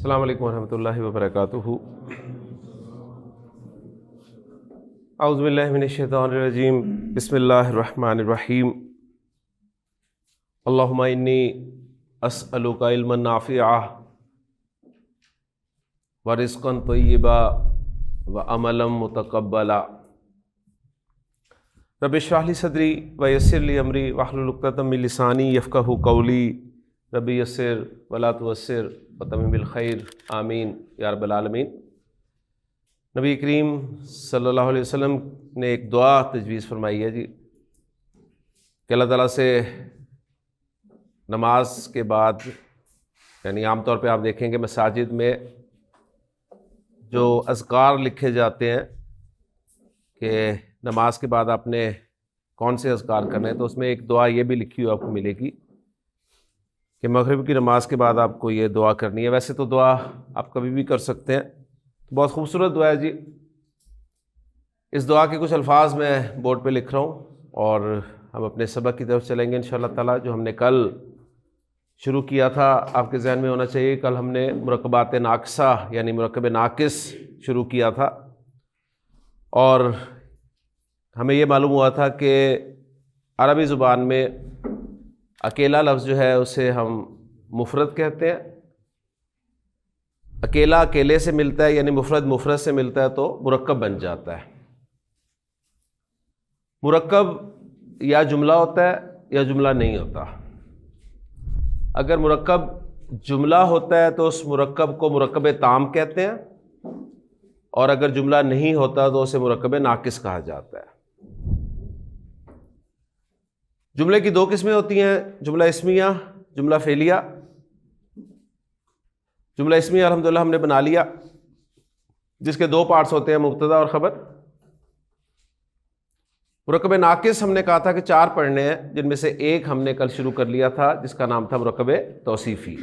السلام علیکم ورحمۃ اللہ وبرکاتہ۔ اعوذ باللہ من الشیطان الرجیم، بسم اللہ الرحمن الرحیم۔ اللہم انی اسألک علما نافعا ورزقا طیبا وعملا متقبلا۔ رب اشرح لی صدری ویسر لی امری واحلل عقدۃ من لسانی یفقہوا قولی۔ رب یسر ولا تعسر وتمم بالخیر، آمین یا رب العالمین۔ نبی کریم صلی اللہ علیہ وسلم نے ایک دعا تجویز فرمائی ہے جی کہ اللہ تعالیٰ سے نماز کے بعد، یعنی عام طور پہ آپ دیکھیں کہ مساجد میں جو اذکار لکھے جاتے ہیں کہ نماز کے بعد آپ نے کون سے اذکار کرنے ہیں، تو اس میں ایک دعا یہ بھی لکھی ہوئی آپ کو ملے گی کہ مغرب کی نماز کے بعد آپ کو یہ دعا کرنی ہے۔ ویسے تو دعا آپ کبھی بھی کر سکتے ہیں، بہت خوبصورت دعا ہے جی۔ اس دعا کے کچھ الفاظ میں بورڈ پہ لکھ رہا ہوں اور ہم اپنے سبق کی طرف چلیں گے انشاءاللہ تعالیٰ۔ جو ہم نے کل شروع کیا تھا، آپ کے ذہن میں ہونا چاہیے، کل ہم نے مرکبات ناقصہ یعنی مرکب ناقص شروع کیا تھا، اور ہمیں یہ معلوم ہوا تھا کہ عربی زبان میں اکیلا لفظ جو ہے اسے ہم مفرد کہتے ہیں۔ اکیلا اکیلے سے ملتا ہے یعنی مفرد مفرد سے ملتا ہے تو مرکب بن جاتا ہے۔ مرکب یا جملہ ہوتا ہے یا جملہ نہیں ہوتا۔ اگر مرکب جملہ ہوتا ہے تو اس مرکب کو مرکب تام کہتے ہیں، اور اگر جملہ نہیں ہوتا تو اسے مرکب ناقص کہا جاتا ہے۔ جملے کی دو قسمیں ہوتی ہیں، جملہ اسمیہ، جملہ فعلیہ۔ جملہ اسمیہ الحمدللہ ہم نے بنا لیا، جس کے دو پارٹس ہوتے ہیں، مبتدا اور خبر۔ مرکب ناقص ہم نے کہا تھا کہ 4 پڑھنے ہیں، جن میں سے ایک ہم نے کل شروع کر لیا تھا جس کا نام تھا مرکب توصیفی۔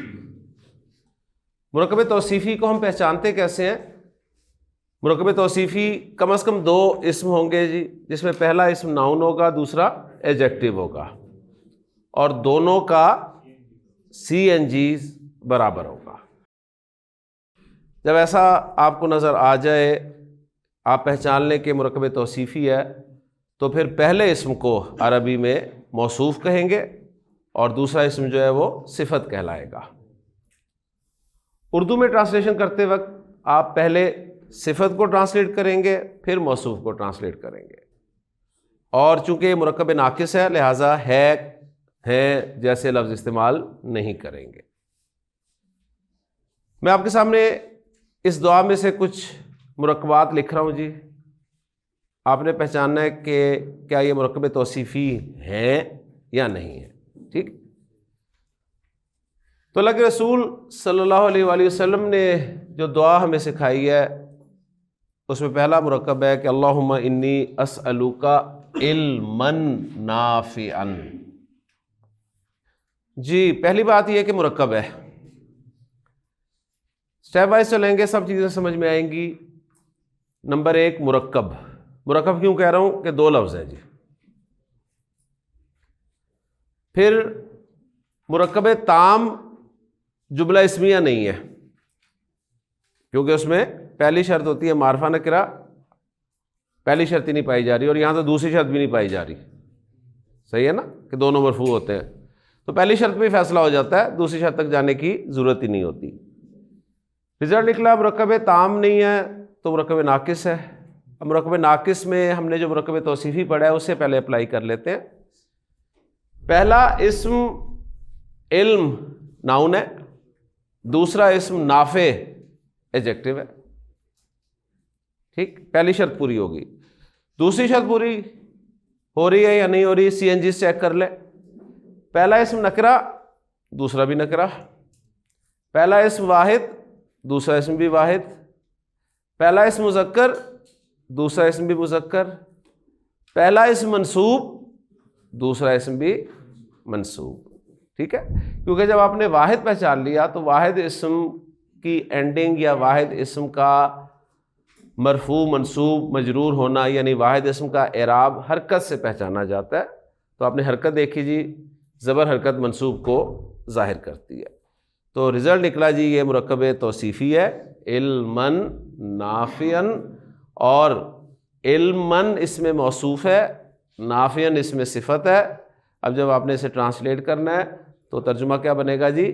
مرکب توصیفی کو ہم پہچانتے کیسے ہیں؟ مرکب توصیفی کم از کم 2 اسم ہوں گے جی، جس میں پہلا اسم ناؤن ہوگا، دوسرا ایڈجیکٹو ہوگا، اور دونوں کا سی این جی برابر ہوگا۔ جب ایسا آپ کو نظر آ جائے، آپ پہچان لیں کہ مرکب توصیفی ہے، تو پھر پہلے اسم کو عربی میں موصوف کہیں گے اور دوسرا اسم جو ہے وہ صفت کہلائے گا۔ اردو میں ٹرانسلیشن کرتے وقت آپ پہلے صفت کو ٹرانسلیٹ کریں گے، پھر موصوف کو ٹرانسلیٹ کریں گے، اور چونکہ یہ مرکب ناقص ہے لہٰذا ہے جیسے لفظ استعمال نہیں کریں گے۔ میں آپ کے سامنے اس دعا میں سے کچھ مرکبات لکھ رہا ہوں جی، آپ نے پہچاننا ہے کہ کیا یہ مرکب توصیفی ہیں یا نہیں ہیں، ٹھیک؟ تو اللہ کے رسول صلی اللہ علیہ وآلہ وسلم نے جو دعا ہمیں سکھائی ہے، اس میں پہلا مرکب ہے کہ اللہم انی اسألک علما نافعا۔ جی پہلی بات یہ کہ مرکب ہے، اسٹیپ وائز چلیں گے، سب چیزیں سمجھ میں آئیں گی۔ نمبر 1 مرکب کیوں کہہ رہا ہوں کہ 2 لفظ ہیں جی۔ پھر مرکب تام جملہ اسمیہ نہیں ہے، کیونکہ اس میں پہلی شرط ہوتی ہے معرفہ نکرہ، پہلی شرط ہی نہیں پائی جا رہی، اور یہاں تو دوسری شرط بھی نہیں پائی جا رہی، صحیح ہے نا کہ دونوں مرفوع ہوتے ہیں، تو پہلی شرط میں فیصلہ ہو جاتا ہے، دوسری شرط تک جانے کی ضرورت ہی نہیں ہوتی۔ رزلٹ نکلا مرکب تام نہیں ہے تو مرکب ناقص ہے۔ اب مرکب ناقص میں ہم نے جو مرکب توصیفی پڑھا ہے اسے پہلے اپلائی کر لیتے ہیں۔ پہلا اسم علم ناؤن ہے، دوسرا اسم نافع ایڈجیکٹو ہے، ٹھیک؟ پہلی شرط پوری ہوگی۔ دوسری شرط پوری ہو رہی ہے یا نہیں ہو رہی، سی این جی چیک کر لیں۔ پہلا اسم نکرہ، دوسرا بھی نکرہ۔ پہلا اسم واحد، دوسرا اسم بھی واحد۔ پہلا اسم مذکر، دوسرا اسم بھی مذکر۔ پہلا اسم منصوب، دوسرا اسم بھی منصوب، ٹھیک ہے؟ کیونکہ جب آپ نے واحد پہچان لیا تو واحد اسم کی اینڈنگ یا واحد اسم کا مرفوع منصوب مجرور ہونا، یعنی واحد اسم کا اعراب حرکت سے پہچانا جاتا ہے۔ تو آپ نے حرکت دیکھی جی، زبر حرکت منصوب کو ظاہر کرتی ہے۔ تو رزلٹ نکلا جی یہ مرکب توصیفی ہے، علماً نافعاً، اور علماً اس میں موصوف ہے، نافعاً اس میں صفت ہے۔ اب جب آپ نے اسے ٹرانسلیٹ کرنا ہے تو ترجمہ کیا بنے گا جی؟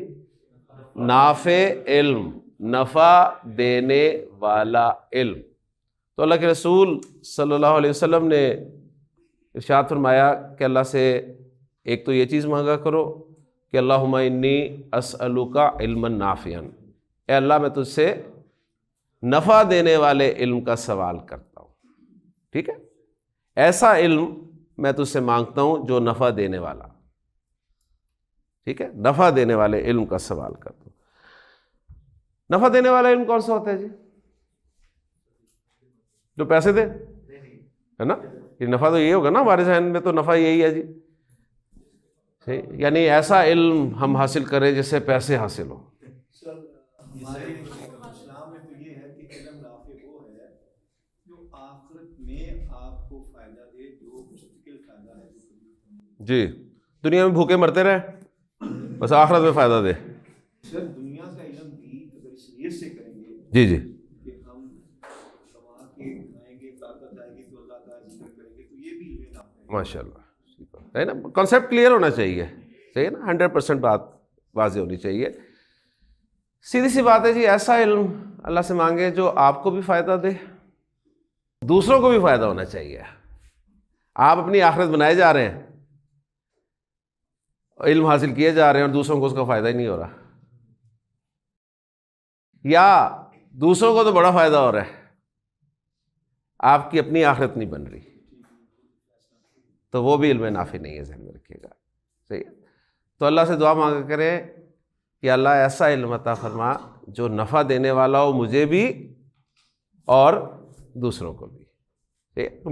نافع علم، نفع دینے والا علم۔ تو اللہ کے رسول صلی اللہ علیہ وسلم نے ارشاد فرمایا کہ اللہ سے ایک تو یہ چیز مانگا کرو کہ اللہم انی اسألک علما نافعا، اے اللہ میں تجھ سے نفع دینے والے علم کا سوال کرتا ہوں، ٹھیک ہے، ایسا علم میں تجھ سے مانگتا ہوں جو نفع دینے والا، ٹھیک ہے، نفع دینے والے علم کا سوال کرتا ہوں۔ نفع دینے والا علم کون سا ہوتا ہے جی؟ جو پیسے دے، ہے نا؟ یہ نفع تو یہی ہوگا نا، ہمارے ذہن میں تو نفع یہی ہے جی، یعنی ایسا علم ہم حاصل کریں جس سے پیسے حاصل ہوں۔ ہمارے اسلام میں تو یہ ہے کہ علم نافع وہ ہے جو آخرت میں آپ کو فائدہ دے، جو مستقل فائدہ ہے۔ جی، دنیا میں بھوکے مرتے رہے، بس آخرت میں فائدہ دے۔ سر دنیا کا علم بھی اگر اس نیت سے کریں گے جی جی، کہ ہم کما کے کھائیں گے، طاقت آئے گی تو اللہ کا ذکر کریں گے، تو یہ بھی علم نافع ہے۔ ماشاء اللہ، ہے نا؟ کانسیپٹ کلیئر ہونا چاہیے، صحیح ہے نا؟ 100% بات واضح ہونی چاہیے۔ سیدھی سی بات ہے جی، ایسا علم اللہ سے مانگے جو آپ کو بھی فائدہ دے، دوسروں کو بھی فائدہ ہونا چاہیے۔ آپ اپنی آخرت بنائے جا رہے ہیں، علم حاصل کیے جا رہے ہیں، اور دوسروں کو اس کا فائدہ ہی نہیں ہو رہا، یا دوسروں کو تو بڑا فائدہ ہو رہا ہے، آپ کی اپنی آخرت نہیں بن رہی، تو وہ بھی علم نافع نہیں ہے، ذہن میں رکھیے گا، صحیح ہے؟ تو اللہ سے دعا مانگا کریں کہ اللہ ایسا علم عطا فرما جو نفع دینے والا ہو، مجھے بھی اور دوسروں کو بھی۔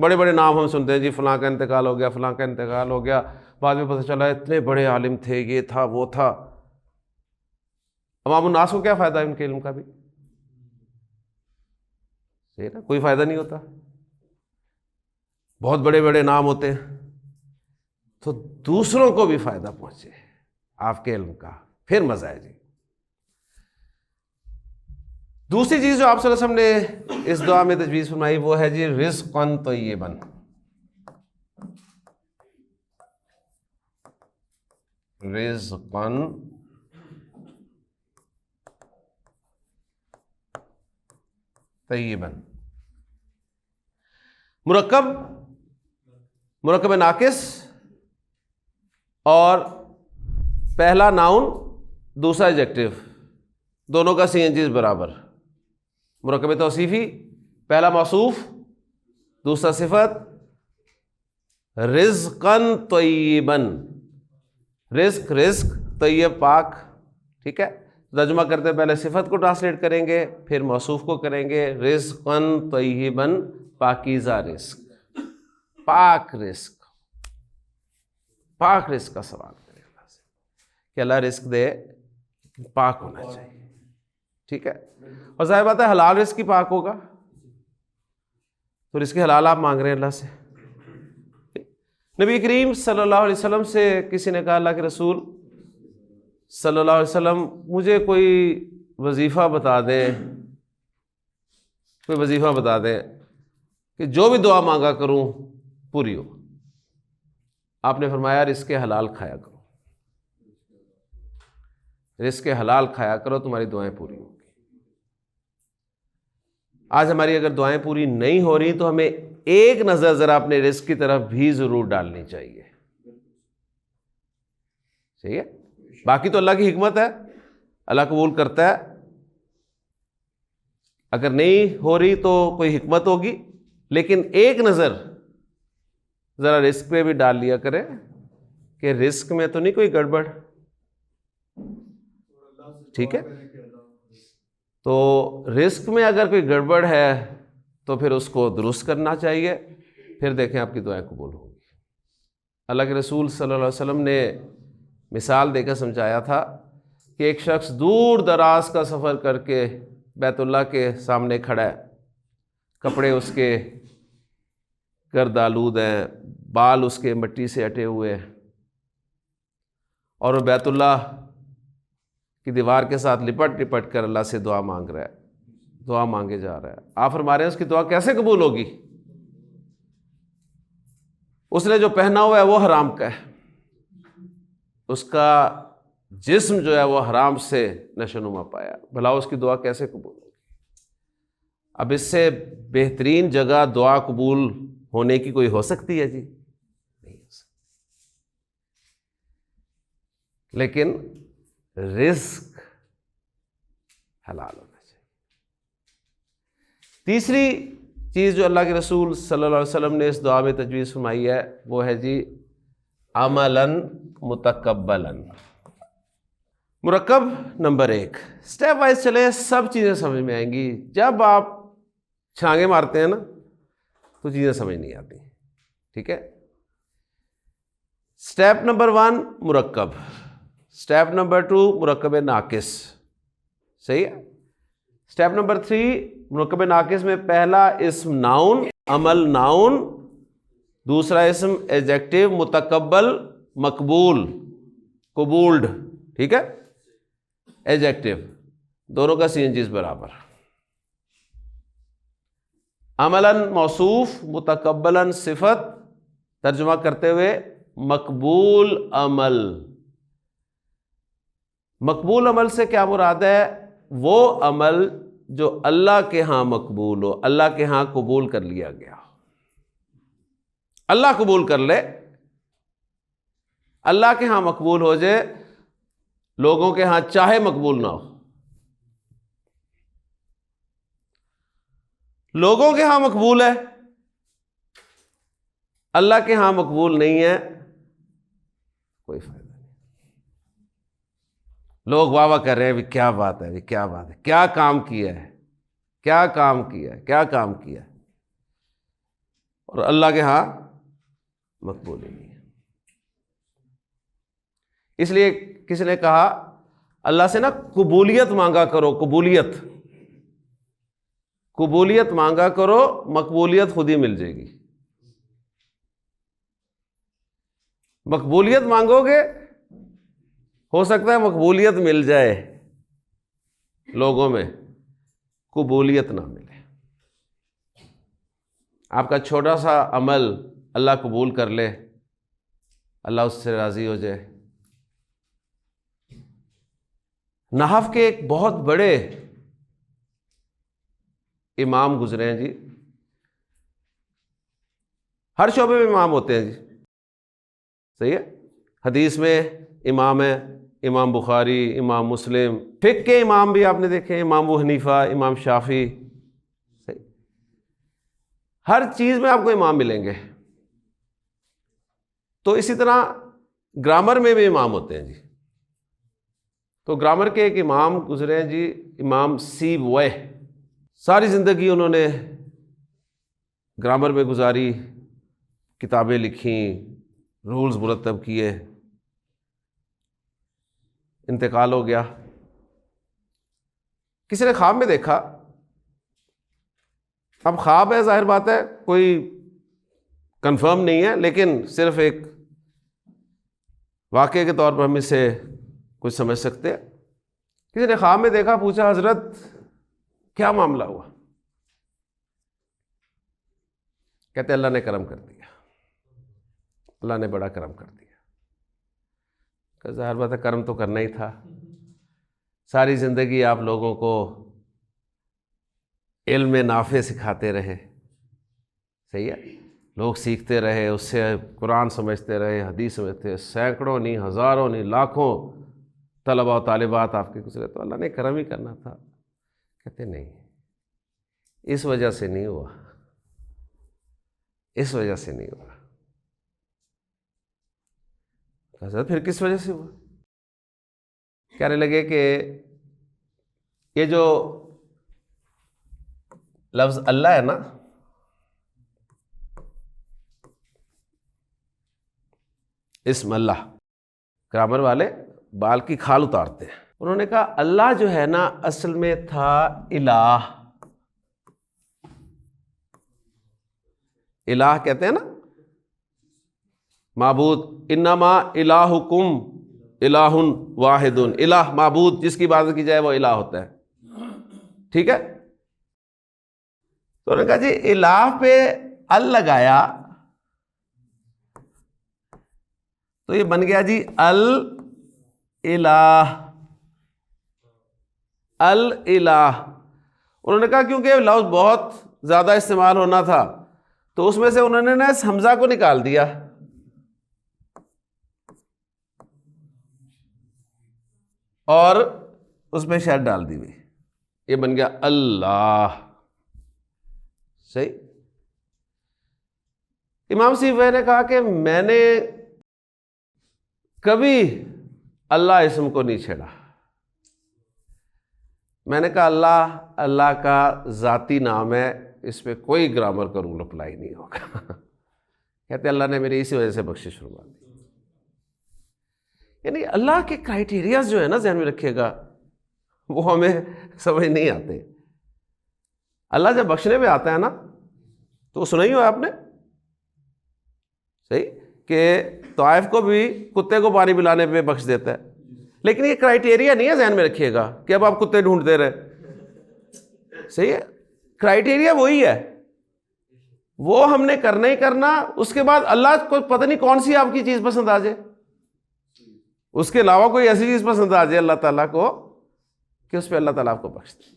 بڑے بڑے نام ہم سنتے ہیں جی، فلاں کا انتقال ہو گیا، فلاں کا انتقال ہو گیا، بعد میں پتہ چلا اتنے بڑے عالم تھے، یہ تھا وہ تھا۔ عوام الناس کو کیا فائدہ ہے ان کے علم کا بھی؟ صحیح نا، کوئی فائدہ نہیں ہوتا۔ بہت بڑے بڑے نام ہوتے ہیں، تو دوسروں کو بھی فائدہ پہنچے آپ کے علم کا، پھر مزہ ہے جی۔ دوسری چیز جو آپ صلی اللہ علیہ وسلم نے اس دعا میں تجویز فرمائی وہ ہے جی رزقاً طیباً، رزقاً طیباً۔ مرکب ناقص اور پہلا ناؤن دوسرا ایڈجیکٹو، دونوں کا سی این جی برابر۔ مرکب توصیفی، پہلا موصوف دوسرا صفت، رزقاً طیباً، رزق رزق، طیب پاک، ٹھیک ہے؟ ترجمہ کرتے پہلے صفت کو ٹرانسلیٹ کریں گے، پھر موصوف کو کریں گے، رزقاً طیباً، پاکیزہ رزق، پاک رزق، پاک رزق کا سوال کریں اللہ سے کہ اللہ رزق دے، پاک ہونا چاہیے، ٹھیک ہے؟ اور ظاہر بات ہے حلال رزق کی پاک ہوگا، تو رزق حلال آپ مانگ رہے ہیں اللہ سے۔ نبی کریم صلی اللہ علیہ وسلم سے کسی نے کہا اللہ کے رسول صلی اللہ علیہ وسلم مجھے کوئی وظیفہ بتا دیں، کوئی وظیفہ بتا دیں کہ جو بھی دعا مانگا کروں پوری ہو۔ آپ نے فرمایا رزق حلال کھایا کرو، رزق حلال کھایا کرو، تمہاری دعائیں پوری ہوں گی۔ آج ہماری اگر دعائیں پوری نہیں ہو رہی تو ہمیں ایک نظر ذرا اپنے رزق کی طرف بھی ضرور ڈالنی چاہیے، صحیح ہے؟ باقی تو اللہ کی حکمت ہے، اللہ قبول کرتا ہے، اگر نہیں ہو رہی تو کوئی حکمت ہوگی، لیکن ایک نظر ذرا رزق پہ بھی ڈال لیا کرے کہ رزق میں تو نہیں کوئی گڑبڑ، ٹھیک ہے؟ تو رزق میں اگر کوئی گڑبڑ ہے تو پھر اس کو درست کرنا چاہیے، پھر دیکھیں آپ کی دعائیں قبول ہوں گی۔ اللہ کے رسول صلی اللہ علیہ وسلم نے مثال دے کر سمجھایا تھا کہ ایک شخص دور دراز کا سفر کر کے بیت اللہ کے سامنے کھڑا ہے، کپڑے اس کے گرد آلود ہیں، بال اس کے مٹی سے اٹے ہوئے ہیں، اور وہ بیت اللہ کی دیوار کے ساتھ لپٹ لپٹ کر اللہ سے دعا مانگ رہا ہے، دعا مانگے جا رہا ہے، آپ فرما رہے ہیں اس کی دعا کیسے قبول ہوگی؟ اس نے جو پہنا ہوا ہے وہ حرام کا ہے، اس کا جسم جو ہے وہ حرام سے نشو نما پایا، بھلا اس کی دعا کیسے قبول ہوگی؟ اب اس سے بہترین جگہ دعا قبول ہونے کی کوئی ہو سکتی ہے جی؟ نہیں ہو سکتی۔ لیکن رزق حلال ہونا چاہیے۔ تیسری چیز جو اللہ کے رسول صلی اللہ علیہ وسلم نے اس دعا میں تجویز فرمائی ہے وہ ہے جی عملاً متقبلاً۔ مرکب نمبر 1، سٹیپ وائز چلیں، سب چیزیں سمجھ میں آئیں گی۔ جب آپ چھانگے مارتے ہیں نا تو چیزیں سمجھ نہیں آتی، ٹھیک ہے؟ سٹیپ نمبر 1 مرکب، سٹیپ نمبر 2 مرکب ناقص، صحیح ہے؟ سٹیپ نمبر 3 مرکب ناقص میں پہلا اسم ناؤن، عمل ناؤن، دوسرا اسم ایڈجیکٹو متقبل مقبول قبولڈ، ٹھیک ہے؟ ایڈجیکٹو دونوں کا سی این جیز برابر، عملاً موصوف، متقبلاً صفت، ترجمہ کرتے ہوئے مقبول عمل۔ مقبول عمل سے کیا مراد ہے؟ وہ عمل جو اللہ کے ہاں مقبول ہو، اللہ کے ہاں قبول کر لیا گیا، اللہ قبول کر لے، اللہ کے ہاں مقبول ہو جائے، لوگوں کے ہاں چاہے مقبول نہ ہو۔ لوگوں کے ہاں مقبول ہے، اللہ کے ہاں مقبول نہیں ہے، کوئی فائدہ نہیں۔ لوگ واہ واہ کر رہے ہیں بھی کیا بات ہے، بھی کیا بات ہے، کیا کام کیا ہے، کیا کام کیا ہے، کیا کام کیا ہے، اور اللہ کے ہاں مقبول ہی نہیں ہے۔ اس لیے کسی نے کہا اللہ سے نا قبولیت مانگا کرو، قبولیت، قبولیت مانگا کرو، مقبولیت خود ہی مل جائے گی۔ مقبولیت مانگو گے ہو سکتا ہے مقبولیت مل جائے لوگوں میں، قبولیت نہ ملے۔ آپ کا چھوٹا سا عمل اللہ قبول کر لے، اللہ اس سے راضی ہو جائے۔ نحو کے ایک بہت بڑے امام گزرے ہیں جی، ہر شعبے میں امام ہوتے ہیں جی، صحیح ہے؟ حدیث میں امام ہے، امام بخاری، امام مسلم، فقہ کے امام بھی آپ نے دیکھے، امام ابو حنیفہ، امام شافعی، صحیح؟ ہر چیز میں آپ کو امام ملیں گے۔ تو اسی طرح گرامر میں بھی امام ہوتے ہیں جی۔ تو گرامر کے ایک امام گزرے ہیں جی، امام سی بوئے، ساری زندگی انہوں نے گرامر میں گزاری، کتابیں لکھیں، رولز مرتب کیے، انتقال ہو گیا۔ کسی نے خواب میں دیکھا، اب خواب ہے ظاہر بات ہے کوئی کنفرم نہیں ہے، لیکن صرف ایک واقعے کے طور پر ہم اس سے کچھ سمجھ سکتے ہیں۔ کسی نے خواب میں دیکھا، پوچھا حضرت کیا معاملہ ہوا؟ کہتے اللہ نے کرم کر دیا، اللہ نے بڑا کرم کر دیا۔ کہ ظاہر بات ہے کرم تو کرنا ہی تھا، ساری زندگی آپ لوگوں کو علم نافع سکھاتے رہے، صحیح ہے؟ لوگ سیکھتے رہے، اس سے قرآن سمجھتے رہے، حدیث سمجھتے رہے، سینکڑوں نہیں، ہزاروں نہیں، لاکھوں طلباء و طالبات آپ کے گزرے، تو اللہ نے کرم ہی کرنا تھا۔ کہتے نہیں، اس وجہ سے نہیں ہوا، اس وجہ سے نہیں ہوا۔ حضرت پھر کس وجہ سے ہوا؟ کہنے لگے کہ یہ جو لفظ اللہ ہے نا، اسم اللہ، گرامر والے بال کی کھال اتارتے ہیں۔ انہوں نے کہا اللہ جو ہے نا اصل میں تھا الہ، الہ کہتے ہیں نا معبود، انما الہکم الہ واحد، الہ معبود جس کی عبادت کی جائے وہ الہ ہوتا ہے. ٹھیک ہے. تو انہوں نے کہا جی الہ پہ ال لگایا تو یہ بن گیا جی الہ. الہ. انہوں نے کہا کیونکہ لفظ بہت زیادہ استعمال ہونا تھا تو اس میں سے انہوں نے نا اس حمزہ کو نکال دیا اور اس میں شہد ڈال دی ہوئی، یہ بن گیا اللہ. صحیح. امام سیبوی نے کہا کہ میں نے کبھی اللہ اسم کو نہیں چھیڑا. میں نے کہا اللہ کا ذاتی نام ہے، اس پہ کوئی گرامر کا رول اپلائی نہیں ہوگا. کہتے اللہ نے میری اسی وجہ سے بخشش فرما دی. یعنی اللہ کے کرائیٹیریاز جو ہے نا ذہن میں رکھیے گا وہ ہمیں سمجھ نہیں آتے. اللہ جب بخشنے پہ آتا ہے نا تو وہ سنا ہی ہوا آپ نے صحیح کہ طائف کو بھی کتے کو پانی پلانے پہ بخش دیتا ہے، لیکن یہ کرائیٹیریا نہیں ہے، ذہن میں رکھیے گا کہ اب آپ کتے ڈھونڈتے رہے. صحیح ہے. کرائیٹیریا وہی ہے، وہ ہم نے کرنا ہی کرنا. اس کے بعد اللہ کو پتہ نہیں کون سی آپ کی چیز پسند آ جائے، اس کے علاوہ کوئی ایسی چیز پسند آ جائے اللہ تعالیٰ کو کہ اس پہ اللہ تعالیٰ آپ کو بخش دے.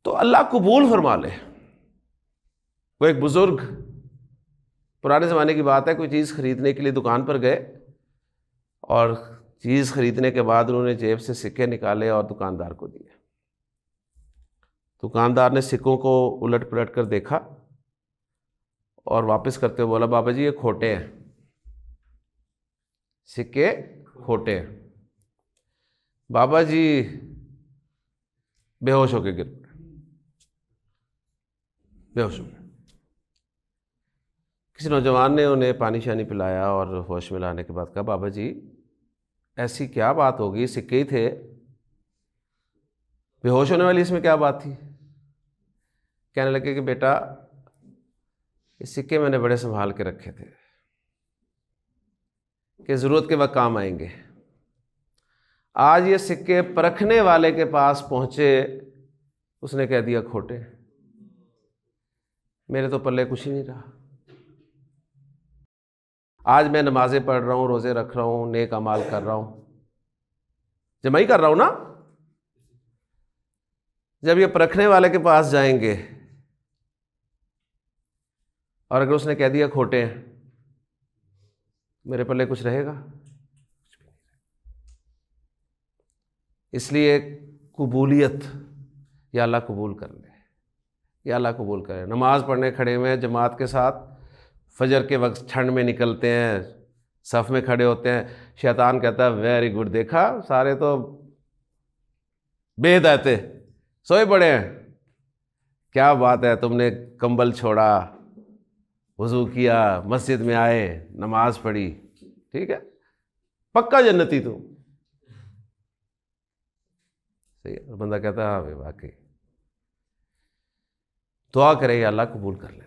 تو اللہ قبول فرما لے. وہ ایک بزرگ پرانے زمانے کی بات ہے، کوئی چیز خریدنے کے لیے دکان پر گئے اور چیز خریدنے کے بعد انہوں نے جیب سے سکے نکالے اور دکاندار کو دیے. دکاندار نے سکوں کو الٹ پلٹ کر دیکھا اور واپس کرتے ہوئے بولا بابا جی یہ کھوٹے ہیں، سکے کھوٹے ہیں. بابا جی بے ہوش ہو کے گر پڑے، بے ہوش ہو گئے. کسی نوجوان نے انہیں پانی شانی پلایا اور ہوش میں لانے کے بعد کہا بابا جی ایسی کیا بات ہوگی، سکے ہی تھے، بے ہوش ہونے والی اس میں کیا بات تھی؟ کہنے لگے کہ بیٹا یہ سکے میں نے بڑے سنبھال کے رکھے تھے کہ ضرورت کے وقت کام آئیں گے. آج یہ سکے پرکھنے والے کے پاس پہنچے، اس نے کہہ دیا کھوٹے، میرے تو پلے کچھ ہی نہیں رہا. آج میں نمازیں پڑھ رہا ہوں، روزے رکھ رہا ہوں، نیک اعمال کر رہا ہوں، جمع ہی کر رہا ہوں نا. جب یہ پرکھنے والے کے پاس جائیں گے اور اگر اس نے کہہ دیا کھوٹے ہیں، میرے پلے کچھ رہے گا؟ اس لیے قبولیت، یا اللہ قبول کر لے، یا اللہ قبول کرے. نماز پڑھنے کھڑے ہوئے ہیں جماعت کے ساتھ، فجر کے وقت ٹھنڈ میں نکلتے ہیں، صف میں کھڑے ہوتے ہیں، شیطان کہتا ہے ویری گڈ، دیکھا سارے تو بے ہدایت سوئے پڑے ہیں، کیا بات ہے تم نے کمبل چھوڑا، وضو کیا، مسجد میں آئے، نماز پڑھی، ٹھیک ہے پکا جنتی تو. صحیح ہے. بندہ کہتا ہے ہاں بھائی واقعی. دعا کرے یا اللہ قبول کر لینا،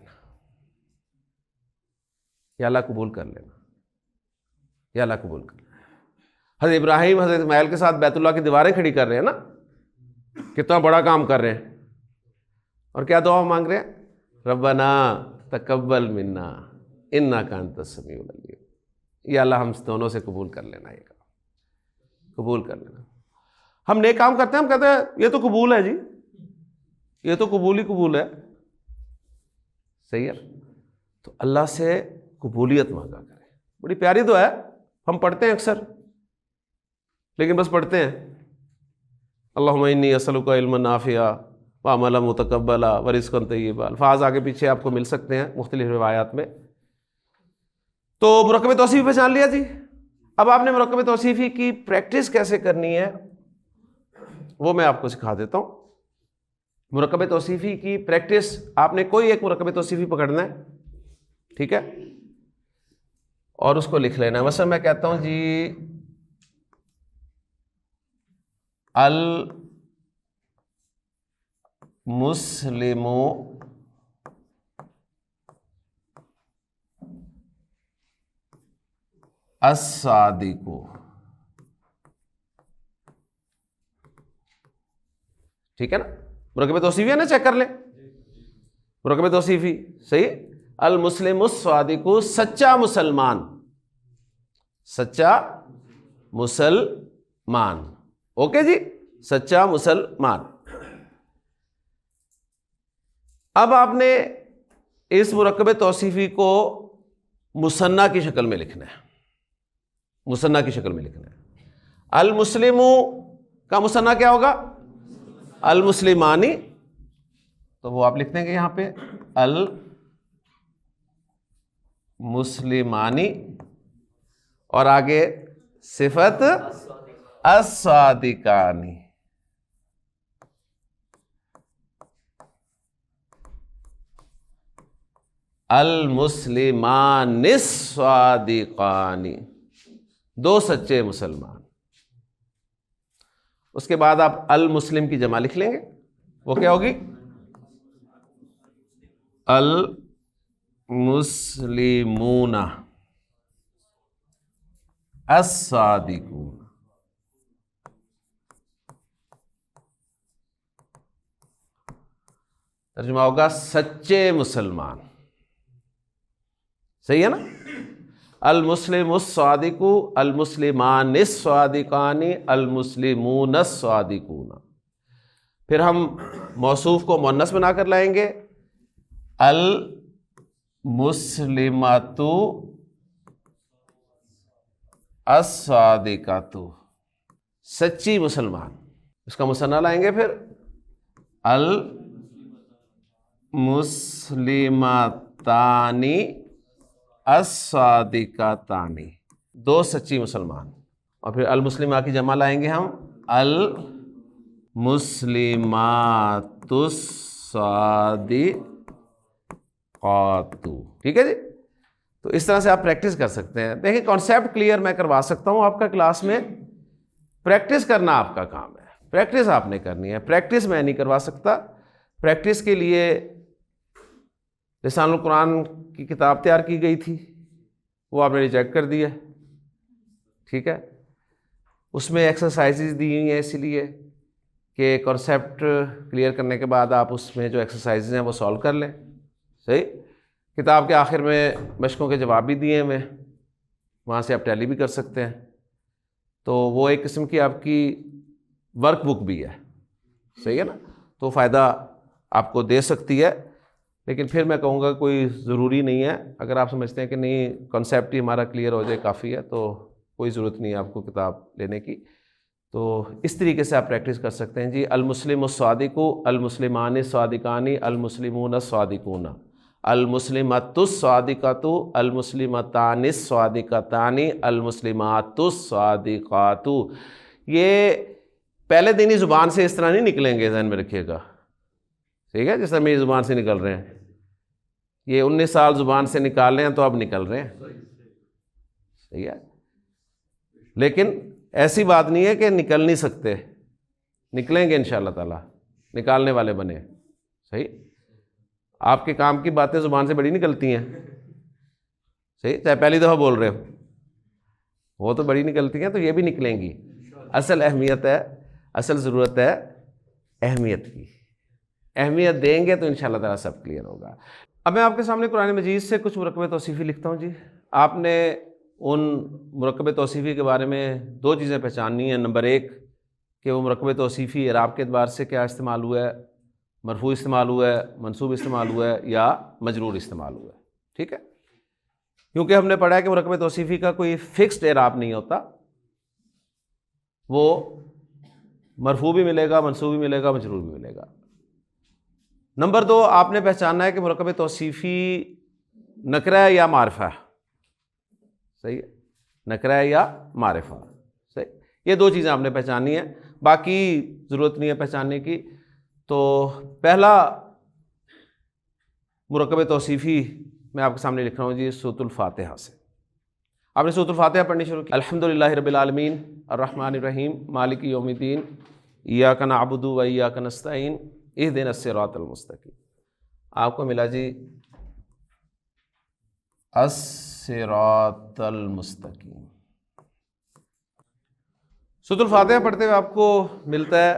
یا اللہ قبول کر لینا، یا اللہ قبول کر لینا. حضرت ابراہیم حضرت اسماعیل کے ساتھ بیت اللہ کی دیواریں کھڑی کر رہے ہیں نا، کتنا بڑا کام کر رہے ہیں، اور کیا دعا مانگ رہے ہیں؟ ربنا تقبل منا انک انت السمیع العلیم. یا اللہ ہم دونوں سے قبول کر لینا، یہ کام قبول کر لینا. ہم نیک کام کرتے ہیں، ہم کہتے ہیں یہ تو قبول ہے جی، یہ تو قبول ہی قبول ہے. صحیح ہے. تو اللہ سے قبولیت مانگا کریں. بڑی پیاری دعا ہے، ہم پڑھتے ہیں اکثر لیکن بس پڑھتے ہیں اللہم انی اسألک علما نافعا وعملا متقبلا ورزقا طیبا. الفاظ آگے پیچھے آپ کو مل سکتے ہیں مختلف روایات میں. تو مرکب توصیفی پہچان لیا جی. اب آپ نے مرکب توصیفی کی پریکٹس کیسے کرنی ہے وہ میں آپ کو سکھا دیتا ہوں. مرکب توصیفی کی پریکٹس، آپ نے کوئی ایک مرکب توصیفی پکڑنا ہے، ٹھیک ہے، اور اس کو لکھ لینا ہے. مثلا میں کہتا ہوں جی المسلم الصادق. ٹھیک ہے نا؟ مرکب توصیفی ہے نا، چیک کر لیں. مرکب توصیفی صحیح. المسلم الصادق، سچا مسلمان، سچا مسلمان. اوکے جی، سچا مسلمان. اب آپ نے اس مرکب توصیفی کو مثنیٰ کی شکل میں لکھنا ہے. مثنیٰ کی شکل میں لکھنا ہے. المسلم کا مثنیٰ کیا ہوگا؟ المسلمانی. تو وہ آپ لکھ دیں گے یہاں پہ المسلمانی، اور آگے صفت الصادقانی. المسلمان الصادقانی، دو سچے مسلمان. اس کے بعد آپ المسلم کی جمع لکھ لیں گے. وہ کیا ہوگی؟ المسلمون الصادقون. ترجمہ ہوگا سچے مسلمان. صحیح ہے نا؟ المسلم الصادق، المسلمان الصادقان، المسلمون الصادقون. پھر ہم موصوف کو مؤنث بنا کر لائیں گے. المسلمۃ الصادقۃ، سچی مسلمان. اس کا مثنیٰ لائیں گے پھر المسلمتان الصادقتان، دو سچی مسلمان. اور پھر المسلمہ کی جمع لائیں گے ہم المسلمات الصادقات. ٹھیک ہے جی. تو اس طرح سے آپ پریکٹس کر سکتے ہیں. دیکھیں کانسیپٹ کلیئر میں کروا سکتا ہوں آپ کا کلاس میں. پریکٹس کرنا آپ کا کام ہے. پریکٹس آپ نے کرنی ہے. پریکٹس میں نہیں کروا سکتا. پریکٹس کے لیے لسان القرآن کی کتاب تیار کی گئی تھی، وہ آپ نے ریجیکٹ کر دیا. ٹھیک ہے. اس میں ایکسرسائزز دی ہوئی ہیں اسی لیے کہ کانسیپٹ کلیئر کرنے کے بعد آپ اس میں جو ایکسرسائزز ہیں وہ سالو کر لیں. صحیح. کتاب کے آخر میں مشقوں کے جواب بھی دیے ہوئے ہیں، وہاں سے آپ ٹیلی بھی کر سکتے ہیں. تو وہ ایک قسم کی آپ کی ورک بک بھی ہے. صحیح ہے نا؟ تو فائدہ آپ کو دے سکتی ہے. لیکن پھر میں کہوں گا کوئی ضروری نہیں ہے. اگر آپ سمجھتے ہیں کہ نہیں کانسیپٹ ہی ہمارا کلیئر ہو جائے کافی ہے، تو کوئی ضرورت نہیں ہے آپ کو کتاب لینے کی. تو اس طریقے سے آپ پریکٹس کر سکتے ہیں جی. المسلم الصادق، المسلمان الصادقان، المسلمون الصادقون، المسلمۃ الصادقۃ، المسلمتان الصادقتان، المسلمات الصادقات. یہ پہلے دن ہی زبان سے اس طرح نہیں نکلیں گے، ذہن میں رکھیے گا. ٹھیک ہے؟ جس طرح میری زبان سے نکل رہے ہیں. یہ 19 سال زبان سے نکال رہے ہیں تو اب نکل رہے ہیں. صحیح ہے. لیکن ایسی بات نہیں ہے کہ نکل نہیں سکتے، نکلیں گے انشاءاللہ تعالی. نکالنے والے بنے. صحیح. آپ کے کام کی باتیں زبان سے بڑی نکلتی ہیں. صحیح. چاہے پہلی دفعہ بول رہے ہو، وہ تو بڑی نکلتی ہیں، تو یہ بھی نکلیں گی. اصل اہمیت ہے، اصل ضرورت ہے اہمیت کی. اہمیت دیں گے تو انشاءاللہ تعالیٰ سب کلیئر ہوگا. اب میں آپ کے سامنے قرآن مجید سے کچھ مرکب توصیفی لکھتا ہوں جی. آپ نے ان مرکب توصیفی کے بارے میں دو چیزیں پہچاننی ہیں. نمبر ایک کہ وہ مرکب توصیفی اعراب کے اعتبار سے کیا استعمال ہوا ہے، مرفوع استعمال ہوا ہے، منصوب استعمال ہوا ہے، یا مجرور استعمال ہوا ہے. ٹھیک ہے. کیونکہ ہم نے پڑھا ہے کہ مرکب توصیفی کا کوئی فکسڈ اعراب نہیں ہوتا، وہ مرفوع بھی ملے گا، منصوب بھی ملے گا، مجرور بھی ملے گا. نمبر دو، آپ نے پہچاننا ہے کہ مرکب توصیفی نکرہ ہے یا معرفہ ہے. صحیح ہے. نکرہ ہے یا معرفہ. صحیح. یہ دو چیزیں آپ نے پہچاننی ہیں، باقی ضرورت نہیں ہے پہچاننے کی. تو پہلا مرکب توصیفی میں آپ کے سامنے لکھ رہا ہوں جی سورۃ الفاتحہ سے. آپ نے سورۃ الفاتحہ پڑھنی شروع کی. الحمدللہ رب العالمین الرحمن الرحیم مالک یوم الدین ایاک نعبد و ایاک نستعین اہدنا الصراط المستقیم. آپ کو ملا جی الصراط المستقیم. سورۃ الفاتحہ پڑھتے ہوئے آپ کو ملتا ہے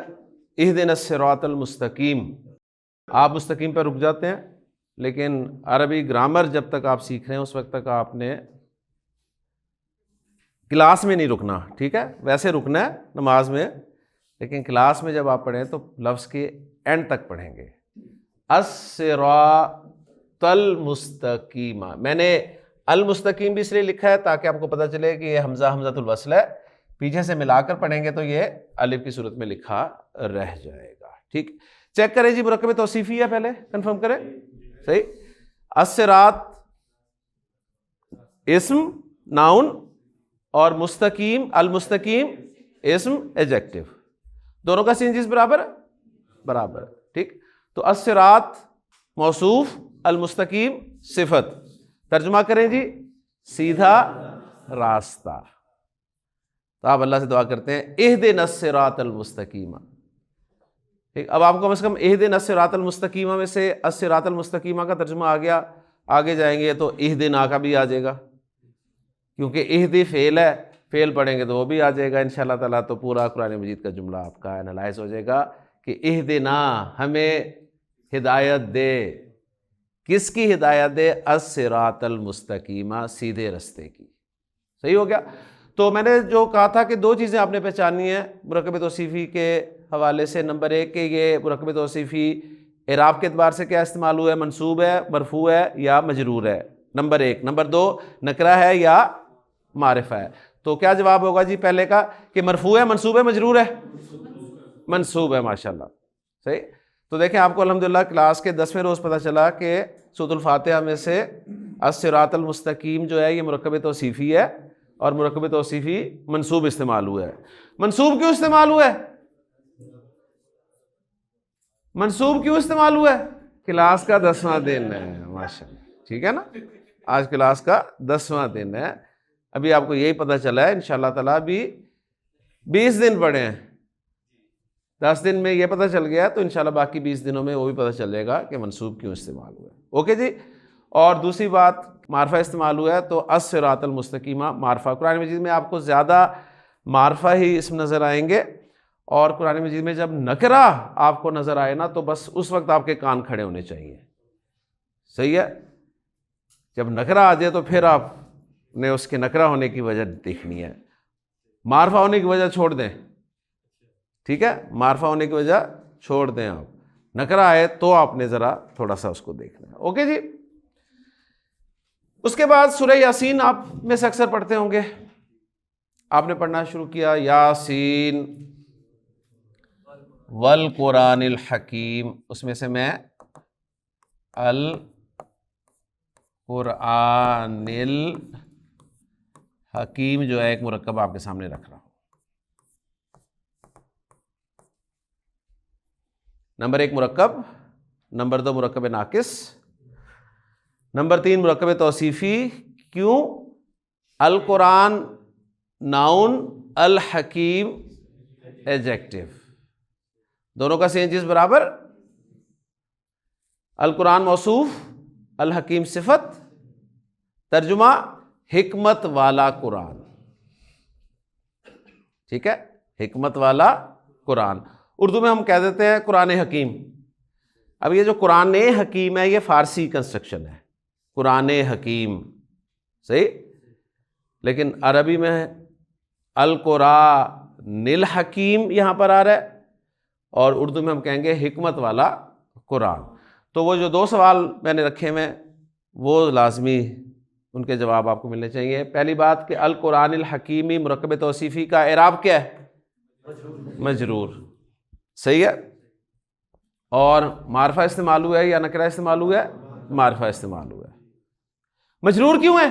اہدنا الصراط المستقیم. آپ مستقیم پر رک جاتے ہیں، لیکن عربی گرامر جب تک آپ سیکھ رہے ہیں اس وقت تک آپ نے کلاس میں نہیں رکنا، ٹھیک ہے؟ ویسے رکنا ہے نماز میں، لیکن کلاس میں جب آپ پڑھیں تو لفظ کے اینڈ تک پڑھیں گے. الصراط المستقیم. میں نے المستقیم بھی اس لیے لکھا ہے تاکہ آپ کو پتہ چلے کہ یہ حمزۃ الوصل ہے، پیچھے سے ملا کر پڑھیں گے تو یہ الف کی صورت میں لکھا رہ جائے گا. ٹھیک، چیک کریں جی. مرکب توصیفی ہے، پہلے کنفرم کریں. صحیح. الصراط اسم ناؤن اور مستقیم المستقیم اسم ایڈجیکٹو، دونوں کا سین چیز برابر. ٹھیک، تو الصراط موصوف، المستقیم صفت. ترجمہ کریں جی، سیدھا راستہ. تو آپ اللہ سے دعا کرتے ہیں اہدنا الصراط المستقیم. ٹھیک، اب آپ کو کم سے کم اہدنا الصراط المستقیم میں سے الصراط المستقیم کا ترجمہ آ گیا. آگے جائیں گے تو اہدنا کا بھی آ جائے گا، کیونکہ اہدی فعل ہے، فعل پڑھیں گے تو وہ بھی آ جائے گا انشاءاللہ تعالیٰ. تو پورا قرآن مجید کا جملہ آپ کا انالائز ہو جائے گا کہ اہدنا، ہمیں ہدایت دے. کس کی ہدایت دے؟ الصراط المستقیم، سیدھے رستے کی. صحیح ہو گیا. تو میں نے جو کہا تھا کہ دو چیزیں آپ نے پہچاننی ہیں مرکب توصیفی کے حوالے سے. نمبر ایک کہ یہ مرکب توصیفی اعراب کے اعتبار سے کیا استعمال ہوا ہے، منصوب ہے، مرفوع ہے یا مجرور ہے. نمبر ایک. نمبر دو، نکرہ ہے یا معرفہ ہے. تو کیا جواب ہوگا جی پہلے کا کہ مرفوع ہے، منصوب ہے، مجرور ہے؟ منصوب ہے. ماشاءاللہ. صحیح. تو دیکھیں آپ کو الحمدللہ کلاس کے 10ویں روز پتہ چلا کہ سورۃ الفاتحہ میں سے الصراط المستقیم جو ہے یہ مرکب توصیفی ہے، اور مرکب توصیفی منصوب استعمال ہوا ہے. منصوب کیوں استعمال ہوا ہے؟ منصوب کیوں استعمال ہوا ہے؟ کلاس کا 10واں دن ہے. ماشاءاللہ. ٹھیک ہے نا، آج کلاس کا 10واں دن ہے. ابھی آپ کو یہی پتہ چلا ہے انشاءاللہ تعالیٰ بھی 20 دن پڑھے ہیں. 10 دن میں یہ پتہ چل گیا تو انشاءاللہ باقی 20 دنوں میں وہ بھی پتہ چلے گا کہ منصوب کیوں استعمال ہوا ہے. اوکے جی. اور دوسری بات، معرفہ استعمال ہوا ہے تو الصراط المستقیم معرفہ. قرآن مجید میں آپ کو زیادہ معرفہ ہی اسم نظر آئیں گے، اور قرآن مجید میں جب نکرہ آپ کو نظر آئے نا تو بس اس وقت آپ کے کان کھڑے ہونے چاہیے. صحیح ہے. جب نکرہ آ جائے تو پھر آپ نے اس کے نکرہ ہونے کی وجہ دیکھنی ہے. معرفہ ہونے کی وجہ چھوڑ دیں. ٹھیک ہے، معرفہ ہونے کی وجہ چھوڑ دیں. آپ نکرہ آئے تو آپ نے ذرا تھوڑا سا اس کو دیکھنا ہے. اوکے جی. اس کے بعد سورہ یاسین آپ میں سے اکثر پڑھتے ہوں گے. آپ نے پڑھنا شروع کیا یاسین والقرآن الحکیم. اس میں سے میں القرآن الحکیم جو ہے ایک مرکب آپ کے سامنے رکھ رہا ہوں. نمبر 1 مرکب، نمبر 2 مرکب ناقص، نمبر 3 مرکب توصیفی. کیوں؟ القرآن ناؤن، الحکیم ایڈجیکٹو، دونوں کا سین چیز برابر. القرآن موصوف، الحکیم صفت. ترجمہ حکمت والا قرآن. ٹھیک ہے، حکمت والا قرآن. اردو میں ہم کہہ دیتے ہیں قرآن حکیم. اب یہ جو قرآن حکیم ہے یہ فارسی کنسٹرکشن ہے، قرآن حکیم. صحیح. لیکن عربی میں القرآن الحکیم یہاں پر آ رہا ہے، اور اردو میں ہم کہیں گے حکمت والا قرآن. تو وہ جو 2 سوال میں نے رکھے ہوئے وہ لازمی ان کے جواب آپ کو ملنے چاہیے. پہلی بات کہ القرآن الحکیمی مرکب توصیفی کا اعراب کیا ہے؟ مجرور. صحیح ہے. اور معرفہ استعمال ہوا ہے یا نکرہ استعمال ہوا ہے؟ معرفہ استعمال ہوا ہے. مجرور کیوں ہے؟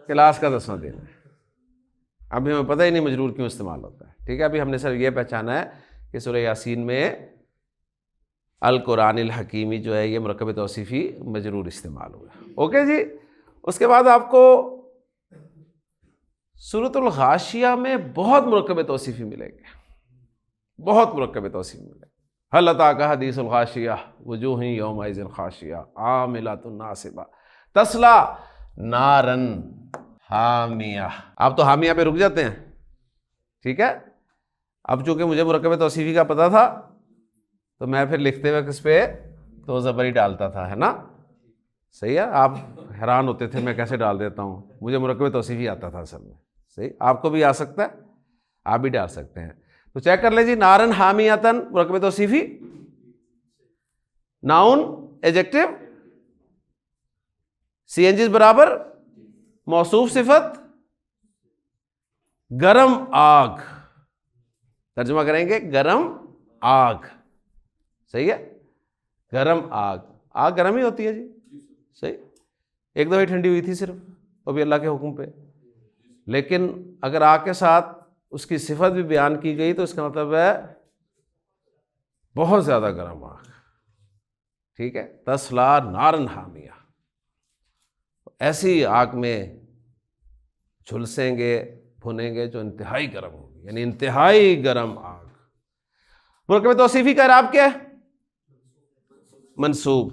کلاس کا 10واں دن ہے، ابھی ہمیں پتہ ہی نہیں مجرور کیوں استعمال ہوتا ہے. ٹھیک ہے، ابھی ہم نے صرف یہ پہچانا ہے کہ سورہ یاسین میں القرآن الحکیمی جو ہے یہ مرکب توصیفی مجرور استعمال ہوا ہے. اوکے جی. اس کے بعد آپ کو سورۃ الغاشیہ میں بہت مرکب توصیفی ملیں گے، بہت مرکب توصیفی ملیں گے. هل أتاك حديث الغاشية وجوه يومئذ خاشعة عاملة ناصبة تصلى نارا حامیہ. آپ تو حامیہ پہ رک جاتے ہیں, ٹھیک ہے. اب چونکہ مجھے مرکب توصیفی کا پتہ تھا تو میں پھر لکھتے ہوئے کس پہ تو زبر ہی ڈالتا تھا, ہے نا. صحیح ہے. آپ حیران ہوتے تھے میں کیسے ڈال دیتا ہوں, مجھے مرکب توصیفی آتا تھا اصل میں. صحیح, آپ کو بھی آ سکتا ہے, آپ بھی ڈال سکتے ہیں. تو چیک کر لیں جی. نارن حامیتن مرکب توصیفی, ناؤن ایڈجیکٹو, سی این جی برابر موصوف صفت, گرم آگ. ترجمہ کریں گے گرم آگ. صحیح ہے, گرم آگ. آگ گرم ہی ہوتی ہے جی. صحیح, ایک دفعہ ٹھنڈی ہوئی تھی صرف, وہ بھی اللہ کے حکم پہ. لیکن اگر آگ کے ساتھ اس کی صفت بھی بیان کی گئی تو اس کا مطلب ہے بہت زیادہ گرم آگ. ٹھیک ہے. تسلا نارن حامیہ, ایسی آگ میں جھلسیں گے بھنیں گے جو انتہائی گرم ہوگی, یعنی انتہائی گرم آگ. مرکب توصیفی کا اعراب کیا ہے؟ منصوب.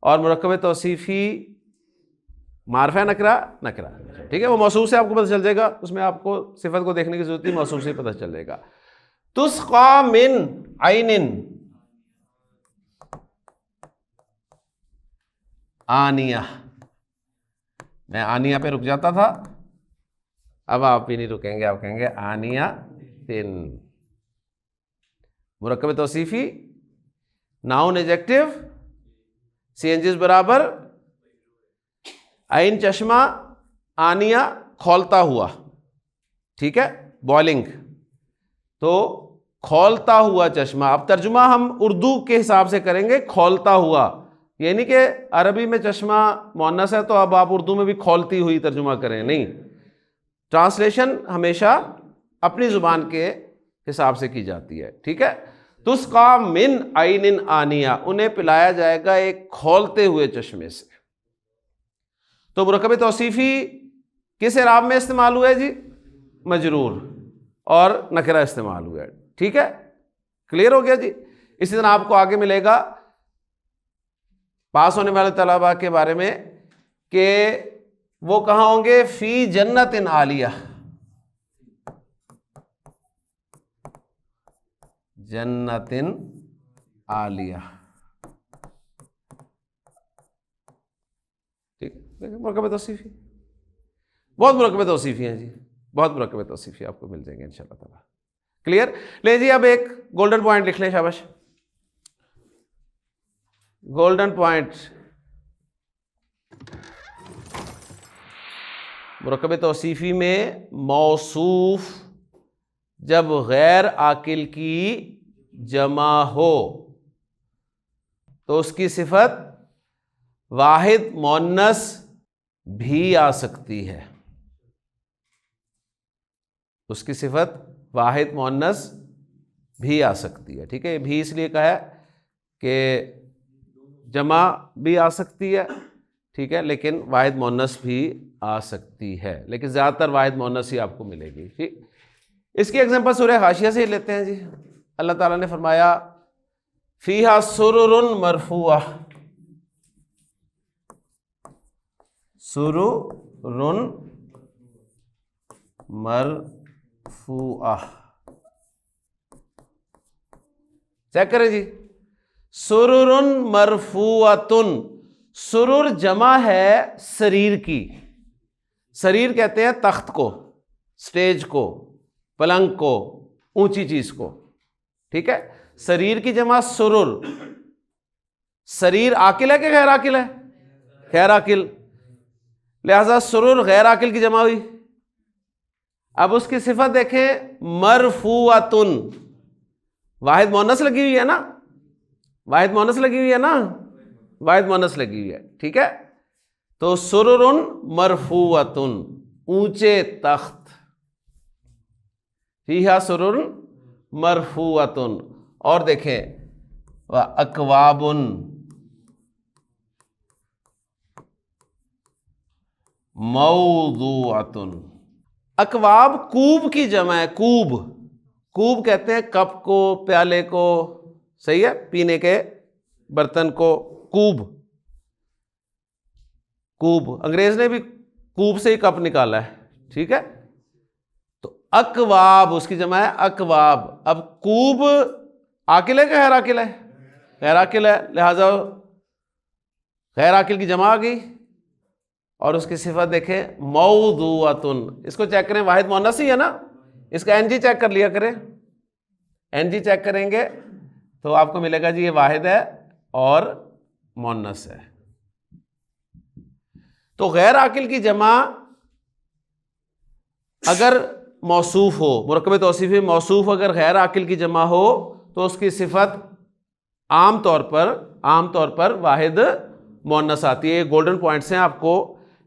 اور مرکب توصیفی معرفہ نکرہ نکرہ, ٹھیک ہے. وہ موصوف سے آپ کو پتہ چل جائے گا, اس میں آپ کو صفت کو دیکھنے کی ضرورت نہیں, موصوف سے پتہ چل جائے گا. تسقى من عین آنیہ. میں آنیہ پہ رک جاتا تھا, اب آپ بھی نہیں رکیں گے, آپ کہیں گے آنیہ تن. مرکب توصیفی, ناؤن ایڈجیکٹو, سی این جی برابر عین چشمہ, آنیہ کھولتا ہوا. ٹھیک ہے, بوائلنگ. تو کھولتا ہوا چشمہ. اب ترجمہ ہم اردو کے حساب سے کریں گے, کھولتا ہوا. یعنی کہ عربی میں چشمہ مؤنث ہے تو اب آپ اردو میں بھی کھولتی ہوئی ترجمہ کریں, نہیں. ٹرانسلیشن ہمیشہ اپنی زبان کے حساب سے کی جاتی ہے. ٹھیک ہے. تسقى من عین آنیہ, انہیں پلایا جائے گا ایک کھولتے ہوئے چشمے سے. تو مرکب توصیفی کس اعراب میں استعمال ہوا ہے جی؟ مجرور اور نکرہ استعمال ہوا ہے. ٹھیک ہے, کلیئر ہو گیا جی. اسی طرح آپ کو آگے ملے گا پاس ہونے والے طلباء کے بارے میں کہ وہ کہاں ہوں گے؟ فی جنت عالیہ, جنت عالیہ. ٹھیک ہے, مرکب توصیفی بہت مرکب توصیفی ہیں جی, بہت مرکب توصیفی آپ کو مل جائیں گے انشاءاللہ تعالیٰ. کلیئر. لے جی, اب ایک گولڈن پوائنٹ لکھ لیں, شاباش. گولڈن پوائنٹ, مرکب توصیفی میں موصوف جب غیر عاقل کی جمع ہو تو اس کی صفت واحد مؤنث بھی آ سکتی ہے. اس کی صفت واحد مؤنث بھی آ سکتی ہے. ٹھیک ہے, بھی اس لیے کہا ہے کہ جمع بھی آ سکتی ہے, ٹھیک ہے, لیکن واحد مؤنث بھی آ سکتی ہے, لیکن زیادہ تر واحد مؤنث ہی آپ کو ملے گی. ٹھیک, اس کی ایگزامپل سورہ غاشیہ سے ہی لیتے ہیں جی. اللہ تعالیٰ نے فرمایا فیہا سرر مرفوعہ, سرر مرفوعہ. چیک کریں جی, سرر مرفوعۃ. سرر جمع ہے سریر کی. سریر کہتے ہیں تخت کو, سٹیج کو, پلنگ کو, اونچی چیز کو. ٹھیک ہے, سریر کی جمع سرر. سریر عاقل ہے کہ غیر عاقل ہے؟ غیر عاقل, لہذا سرر غیر عاقل کی جمع ہوئی. اب اس کی صفت دیکھیں, مرفوعۃ. واحد مؤنث لگی ہوئی ہے نا, واحد مؤنث لگی ہوئی ہے نا, واحد مؤنث لگی ہوئی ہے. ٹھیک ہے, تو سرر مرفوعۃ, اونچے تخت. فیہا سرر مرفوعۃ. اور دیکھیں اکواب موضوعۃ. اکواب کوب کی جمع ہے. کوب, کوب کہتے ہیں کپ کو, پیالے کو, صحیح ہے، پینے کے برتن کو کوب، کوب انگریز نے بھی کوب سے ہی کپ نکالا ہے، ٹھیک ہے. تو اکواب اس کی جمع ہے اکواب. اب کوب عاقل ہے کہ غیر عاقل ہے؟ غیر عاقل ہے، لہذا غیر عاقل کی جمع آ گئی. اور اس کی صفت دیکھیں موضوعتن، اس کو چیک کریں، واحد مؤنث ہی ہے نا، اس کا این جی چیک کر لیا کریں. این جی چیک کریں گے تو آپ کو ملے گا جی یہ واحد ہے اور مؤنث ہے. تو غیر عاقل کی جمع اگر موصوف ہو، مرکب توصیفی موصوف اگر غیر عاقل کی جمع ہو تو اس کی صفت عام طور پر واحد مؤنث آتی ہے. یہ گولڈن پوائنٹس ہیں، آپ کو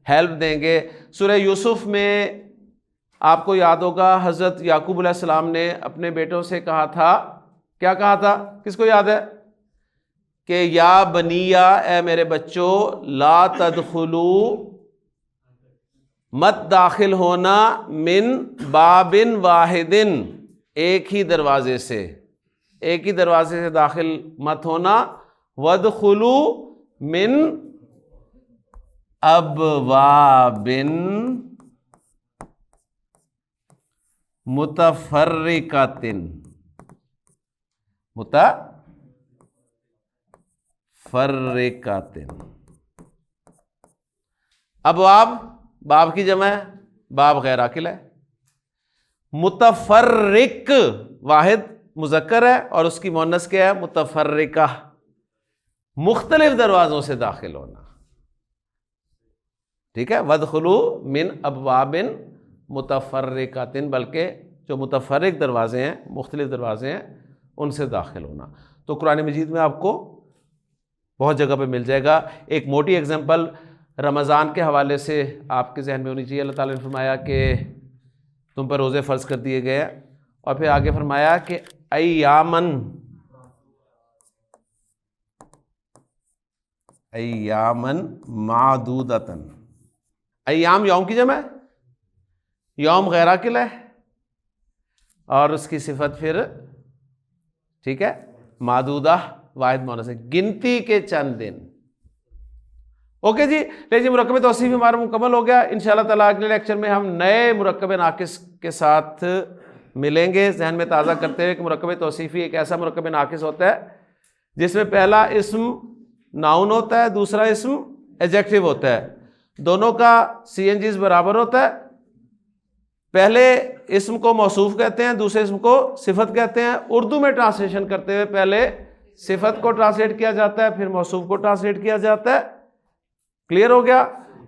ہیلپ دیں گے. سورہ یوسف میں آپ کو یاد ہوگا حضرت یعقوب علیہ السلام نے اپنے بیٹوں سے کہا تھا، کیا کہا تھا؟ کس کو یاد ہے؟ کہ یا بنیا، اے میرے بچوں، لا تدخلوا، مت داخل ہونا، من باب واحد، ایک ہی دروازے سے، ایک ہی دروازے سے داخل مت ہونا. وادخلوا من ابواب متفرقۃ، متفرقۃ. ابواب باب کی جمع ہے، باب غیر عاقل ہے. متفرق واحد مذکر ہے اور اس کی مؤنث کیا ہے؟ متفرقہ، مختلف دروازوں سے داخل ہونا، ٹھیک ہے. وادخلوا من ابواب متفرقۃ، بلکہ جو متفرق دروازے ہیں، مختلف دروازے ہیں، ان سے داخل ہونا. تو قرآن مجید میں آپ کو بہت جگہ پہ مل جائے گا. ایک موٹی ایگزامپل رمضان کے حوالے سے آپ کے ذہن میں ہونی چاہیے. اللہ تعالیٰ نے فرمایا کہ تم پر روزے فرض کر دیے گئے، اور پھر آگے فرمایا کہ ایامن معدودتن. ایام یوم کی جمع ہے، یوم غیر عاقل ہے، اور اس کی صفت پھر ٹھیک ہے معدودہ واحد مؤنث ہے، گنتی کے چند دن. اوکے جی، لیکن مرکب توصیفی ہمارا مکمل ہو گیا. انشاءاللہ تعالیٰ اگلے لیکچر میں ہم نئے مرکب ناقص کے ساتھ ملیں گے. ذہن میں تازہ کرتے ہوئے کہ مرکب توصیفی ایک ایسا مرکب ناقص ہوتا ہے جس میں پہلا اسم ناؤن ہوتا ہے، دوسرا اسم ایڈجیکٹو ہوتا ہے، دونوں کا سی این جیز برابر ہوتا ہے. پہلے اسم کو موصوف کہتے ہیں، دوسرے اسم کو صفت کہتے ہیں. اردو میں ٹرانسلیشن کرتے ہوئے پہلے صفت کو ٹرانسلیٹ کیا جاتا ہے، پھر موصوف کو ٹرانسلیٹ کیا جاتا ہے. کلیئر ہو گیا.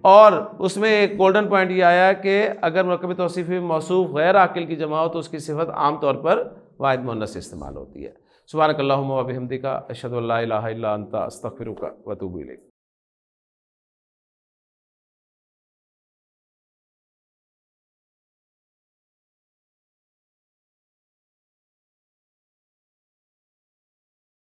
اور اس میں ایک گولڈن پوائنٹ یہ آیا کہ اگر مرکب توصیفی موصوف غیر عاقل کی جمع ہو تو اس کی صفت عام طور پر واحد مؤنث سے استعمال ہوتی ہے. سبحانک اللہم و بحمدک، اشہد ان لا الہ الا انت، استغفرک و اتوب الیک.